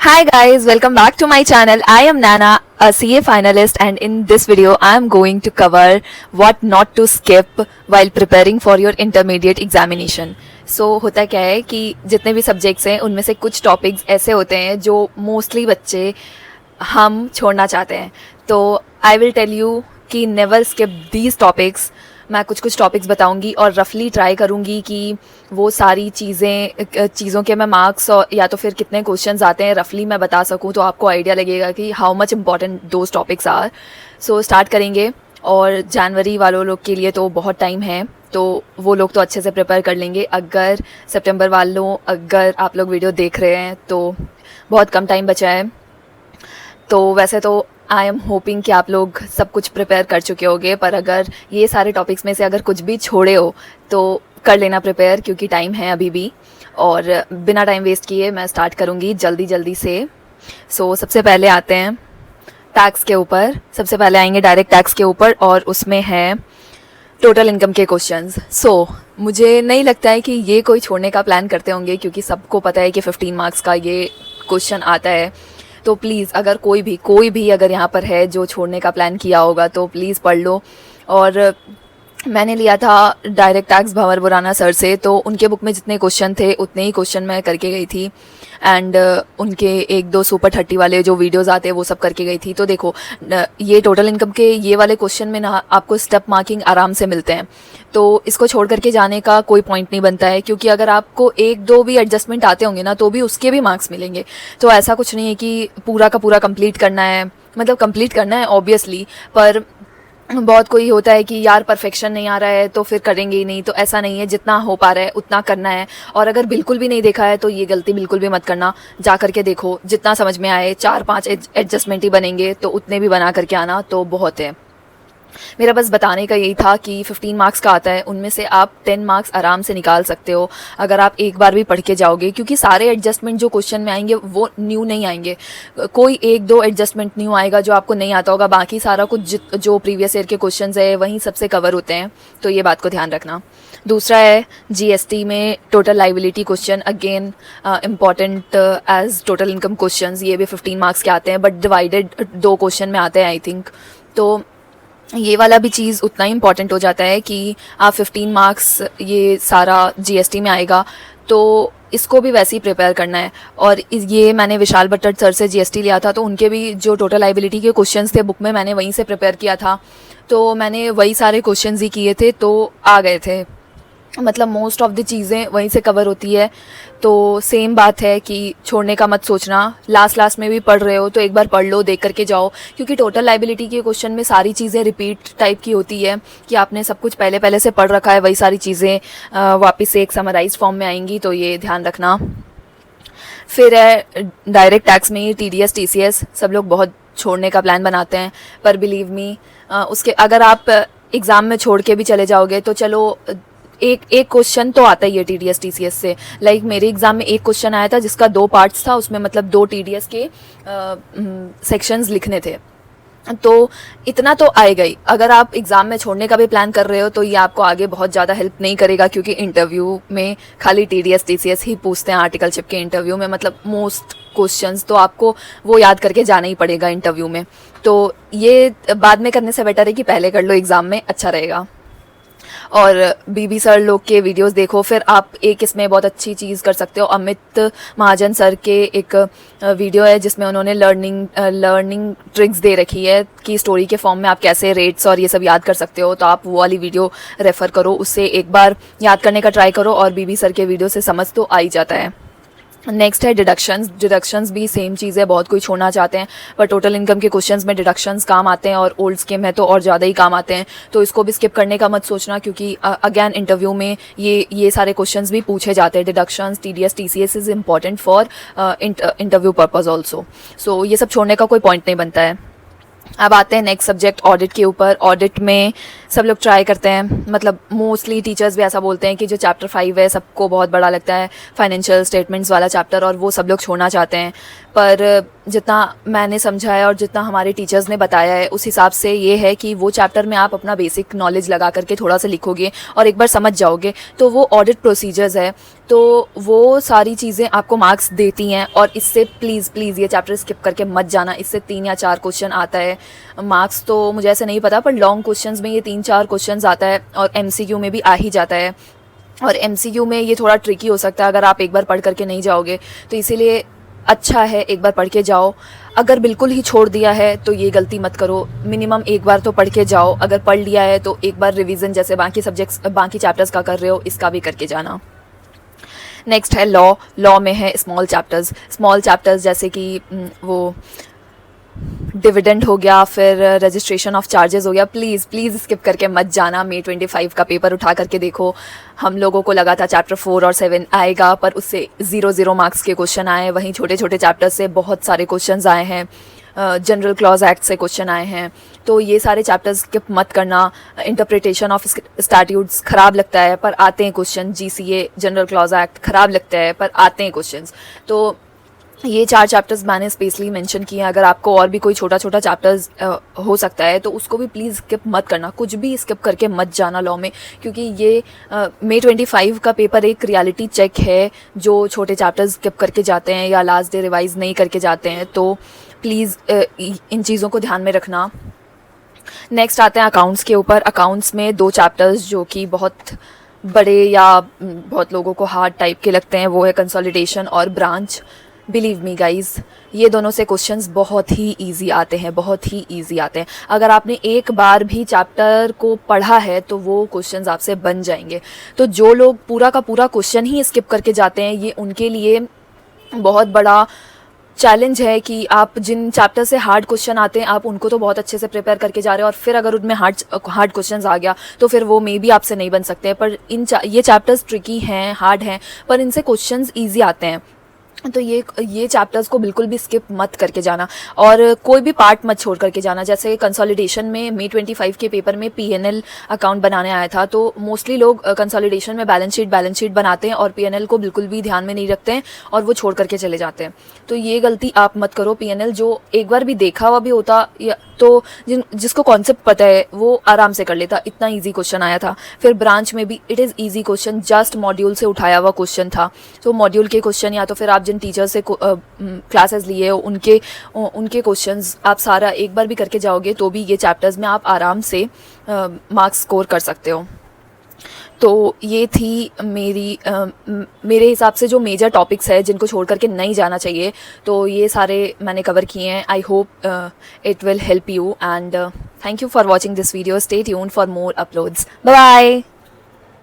Hi guys, welcome back to my channel. I am Nana, a CA finalist, and in this video I am going to cover what not to skip while preparing for your intermediate examination. So होता क्या है कि जितने भी subjects हैं उनमें से कुछ टॉपिक्स ऐसे होते हैं जो मोस्टली बच्चे हम छोड़ना चाहते हैं. तो आई विल टेल यू कि नेवर स्किप दीज टॉपिक्स. मैं कुछ टॉपिक्स बताऊंगी और रफली ट्राई करूंगी कि वो सारी चीज़ों के मैं मार्क्स और या तो फिर कितने क्वेश्चंस आते हैं रफली मैं बता सकूं, तो आपको आइडिया लगेगा कि how much important those topics are. So start करेंगे. और जनवरी वालों लोग के लिए तो बहुत टाइम है, तो वो लोग तो अच्छे से प्रिपेयर कर लेंगे. अगर सितंबर वालों अगर आप लोग वीडियो देख रहे हैं तो बहुत कम टाइम बचा है. तो वैसे तो आई एम होपिंग कि आप लोग सब कुछ प्रिपेयर कर चुके होंगे, पर अगर ये सारे टॉपिक्स में से अगर कुछ भी छोड़े हो तो कर लेना प्रिपेयर, क्योंकि टाइम है अभी भी. और बिना टाइम वेस्ट किए मैं स्टार्ट करूँगी जल्दी से. सो सबसे पहले आते हैं टैक्स के ऊपर. सबसे पहले आएंगे डायरेक्ट टैक्स के ऊपर और उसमें है टोटल इनकम के क्वेश्चंस. सो मुझे नहीं लगता है कि ये कोई छोड़ने का प्लान करते होंगे, क्योंकि सबको पता है कि 15 मार्क्स का ये क्वेश्चन आता है. तो प्लीज़ अगर कोई भी अगर यहाँ पर है जो छोड़ने का प्लान किया होगा तो प्लीज़ पढ़ लो. और मैंने लिया था डायरेक्ट टैक्स भंवर बुराना सर से, तो उनके बुक में जितने क्वेश्चन थे उतने ही क्वेश्चन मैं करके गई थी. एंड उनके एक दो सुपर 30 वाले जो वीडियोस आते हैं वो सब करके गई थी. तो देखो ये टोटल इनकम के ये वाले क्वेश्चन में ना आपको स्टेप मार्किंग आराम से मिलते हैं, तो इसको छोड़ करके जाने का कोई पॉइंट नहीं बनता है, क्योंकि अगर आपको एक दो भी एडजस्टमेंट आते होंगे ना तो भी उसके भी मार्क्स मिलेंगे. तो ऐसा कुछ नहीं है कि पूरा का पूरा कंप्लीट करना है. मतलब कंप्लीट करना है ऑब्वियसली, पर बहुत कोई होता है कि यार परफेक्शन नहीं आ रहा है तो फिर करेंगे ही नहीं. तो ऐसा नहीं है, जितना हो पा रहा है उतना करना है. और अगर बिल्कुल भी नहीं देखा है तो ये गलती बिल्कुल भी मत करना. जा करके देखो, जितना समझ में आए 4-5 एडजस्टमेंट ही बनेंगे तो उतने भी बना करके आना तो बहुत है. मेरा बस बताने का यही था कि 15 मार्क्स का आता है, उनमें से आप 10 मार्क्स आराम से निकाल सकते हो अगर आप एक बार भी पढ़ के जाओगे, क्योंकि सारे एडजस्टमेंट जो क्वेश्चन में आएंगे वो न्यू नहीं आएंगे. कोई एक दो एडजस्टमेंट न्यू आएगा जो आपको नहीं आता होगा, बाकी सारा कुछ जो प्रीवियस ईयर के क्वेश्चन है वहीं सबसे कवर होते हैं. तो ये बात को ध्यान रखना. दूसरा है जीएसटी में total liability question. Again important as total income question. ये भी 15 मार्क्स के आते हैं, बट डिवाइडेड 2 क्वेश्चन में आते हैं आई थिंक. तो ये वाला भी चीज़ उतना ही इम्पॉर्टेंट हो जाता है कि आप 15 मार्क्स ये सारा जीएसटी में आएगा, तो इसको भी वैसे ही प्रिपेयर करना है. और ये मैंने विशाल भट्टर सर से जीएसटी लिया था, तो उनके भी जो टोटल लाइबिलिटी के क्वेश्चंस थे बुक में मैंने वहीं से प्रिपेयर किया था. तो मैंने वही सारे क्वेश्चंस ही किए थे तो आ गए थे. मतलब मोस्ट ऑफ द चीज़ें वहीं से कवर होती है. तो सेम बात है कि छोड़ने का मत सोचना. लास्ट में भी पढ़ रहे हो तो एक बार पढ़ लो, देख करके जाओ, क्योंकि टोटल लाइबिलिटी के क्वेश्चन में सारी चीज़ें रिपीट टाइप की होती है कि आपने सब कुछ पहले से पढ़ रखा है. वही सारी चीज़ें वापस से एक समराइज फॉर्म में आएंगी, तो ये ध्यान रखना. फिर है डायरेक्ट टैक्स में टीडीएस टीसीएस. सब लोग बहुत छोड़ने का प्लान बनाते हैं, पर बिलीव मी उसके अगर आप एग्ज़ाम में छोड़ के भी चले जाओगे तो चलो एक क्वेश्चन तो आता ही है टीडीएस टीसीएस से. लाइक मेरे एग्जाम में एक क्वेश्चन आया था जिसका 2 पार्ट्स था, उसमें मतलब 2 टीडीएस के सेक्शंस लिखने थे. तो इतना तो आएगा ही. अगर आप एग्ज़ाम में छोड़ने का भी प्लान कर रहे हो तो ये आपको आगे बहुत ज़्यादा हेल्प नहीं करेगा, क्योंकि इंटरव्यू में खाली टीडीएस टीसीएस ही पूछते हैं. आर्टिकलशिप के इंटरव्यू में मतलब मोस्ट क्वेश्चंस तो आपको वो याद करके जाना ही पड़ेगा इंटरव्यू में. तो ये बाद में करने से बेटर है कि पहले कर लो, एग्ज़ाम में अच्छा रहेगा. और बीबी सर लोग के वीडियोस देखो. फिर आप एक इसमें बहुत अच्छी चीज़ कर सकते हो. अमित महाजन सर के एक वीडियो है जिसमें उन्होंने लर्निंग ट्रिक्स दे रखी है कि स्टोरी के फॉर्म में आप कैसे रेट्स और ये सब याद कर सकते हो. तो आप वो वाली वीडियो रेफ़र करो, उससे एक बार याद करने का ट्राई करो, और बीबी सर के वीडियो से समझ तो आ ही जाता है. नेक्स्ट है डिडक्शंस भी सेम चीज़ है. बहुत कोई छोड़ना चाहते हैं, पर टोटल इनकम के क्वेश्चंस में डिडक्शंस काम आते हैं, और ओल्ड स्कीम है तो और ज़्यादा ही काम आते हैं. तो इसको भी स्किप करने का मत सोचना, क्योंकि अगेन इंटरव्यू में ये सारे क्वेश्चंस भी पूछे जाते हैं. Deductions TDS TCS is important for interview purpose also. So ये सब छोड़ने का कोई पॉइंट नहीं बनता है. अब आते हैं नेक्स्ट सब्जेक्ट ऑडिट के ऊपर. ऑडिट में सब लोग ट्राई करते हैं, मतलब मोस्टली टीचर्स भी ऐसा बोलते हैं कि जो चैप्टर 5 है सबको बहुत बड़ा लगता है, फाइनेंशियल स्टेटमेंट्स वाला चैप्टर, और वो सब लोग छोड़ना चाहते हैं। पर जितना मैंने समझा है और जितना हमारे टीचर्स ने बताया है उस हिसाब से ये है कि वो चैप्टर में आप अपना बेसिक नॉलेज लगा करके थोड़ा सा लिखोगे और एक बार समझ जाओगे तो वो ऑडिट प्रोसीजर्स है, तो वो सारी चीज़ें आपको मार्क्स देती हैं। और इससे प्लीज़ ये चैप्टर स्किप करके मत जाना, इससे 3 या 4 क्वेश्चन आता है। मार्क्स तो मुझे ऐसे नहीं पता, पर लॉन्ग क्वेश्चंस में ये 3-4 क्वेश्चंस आता है और MCQ में भी आ ही जाता है। और MCQ में ये थोड़ा ट्रिकी हो सकता है अगर आप एक बार पढ़ करके नहीं जाओगे, तो इसीलिए अच्छा है एक बार पढ़ के जाओ। अगर बिल्कुल ही छोड़ दिया है तो ये गलती मत करो, मिनिमम एक बार तो पढ़ के जाओ। अगर पढ़ लिया है तो एक बार रिवीजन जैसे बाकी सब्जेक्ट्स बाकी चैप्टर्स का कर रहे हो, इसका भी करके जाना। नेक्स्ट है लॉ में है स्मॉल चैप्टर्स जैसे कि वो डिविडेंड हो गया, फिर रजिस्ट्रेशन ऑफ चार्जेस हो गया। प्लीज़ स्किप करके मत जाना। May 25 का पेपर उठा करके देखो, हम लोगों को लगा था चैप्टर 4 और 7 आएगा, पर उससे 0 मार्क्स के क्वेश्चन आए। वहीं छोटे छोटे चैप्टर्स से बहुत सारे क्वेश्चंस आए हैं, जनरल क्लॉज एक्ट से क्वेश्चन आए हैं। तो ये सारे चैप्टर्स स्किप मत करना। इंटरप्रिटेशन ऑफ स्टैट्यूट्स ख़राब लगता है पर आते हैं question, GCA general clause act ख़राब लगता है पर आते हैं क्वेश्चन। तो ये 4 चैप्टर्स मैंने स्पेशली मेंशन किए हैं। अगर आपको और भी कोई छोटा चैप्टर्स हो सकता है तो उसको भी प्लीज़ स्किप मत करना, कुछ भी स्किप करके मत जाना लॉ में, क्योंकि ये May 25 का पेपर एक रियलिटी चेक है। जो छोटे चैप्टर्स स्किप करके जाते हैं या लास्ट डे रिवाइज नहीं करके जाते हैं, तो प्लीज़ इन चीज़ों को ध्यान में रखना। नेक्स्ट आते हैं अकाउंट्स के ऊपर। अकाउंट्स में 2 चैप्टर्स जो कि बहुत बड़े या बहुत लोगों को हार्ड टाइप के लगते हैं, वो है कंसोलिडेशन और ब्रांच। बिलीव मी गाइज, ये दोनों से क्वेश्चंस बहुत ही इजी आते हैं। अगर आपने एक बार भी चैप्टर को पढ़ा है तो वो क्वेश्चंस आपसे बन जाएंगे। तो जो लोग पूरा का पूरा क्वेश्चन ही स्किप करके जाते हैं, ये उनके लिए बहुत बड़ा चैलेंज है कि आप जिन चैप्टर से हार्ड क्वेश्चन आते हैं आप उनको तो बहुत अच्छे से प्रिपेयर करके जा रहे हो, और फिर अगर उनमें हार्ड क्वेश्चंस आ गया तो फिर वो मे बी आपसे नहीं बन सकते। पर ये चैप्टर्स ट्रिकी हैं, हार्ड हैं, पर इनसे क्वेश्चंस ईजी आते हैं। तो ये चैप्टर्स को बिल्कुल भी स्किप मत करके जाना, और कोई भी पार्ट मत छोड़ करके जाना। जैसे कंसोलिडेशन में May 25 के पेपर में P&L अकाउंट बनाने आया था, तो मोस्टली लोग कंसोलिडेशन में बैलेंस शीट बनाते हैं और P&L को बिल्कुल भी ध्यान में नहीं रखते हैं और वो छोड़ करके चले जाते हैं। तो ये गलती आप मत करो। P&L जो एक बार भी देखा हुआ भी होता तो जिसको कॉन्सेप्ट पता है वो आराम से कर लेता। इतना ईजी क्वेश्चन आया था। फिर ब्रांच में भी it is easy question, just module से उठाया हुआ क्वेश्चन था। तो मॉड्यूल के क्वेश्चन या तो फिर आप जिन टीचर से क्लासेस लिए हो उनके क्वेश्चंस आप सारा एक बार भी करके जाओगे तो भी ये चैप्टर्स में आप आराम से मार्क्स स्कोर कर सकते हो। तो ये थी मेरे हिसाब से जो मेजर टॉपिक्स है जिनको छोड़ करके नहीं जाना चाहिए, तो ये सारे मैंने कवर किए हैं। I hope it will help you, and thank you for watching this video. Stay tuned for more uploads. Bye bye.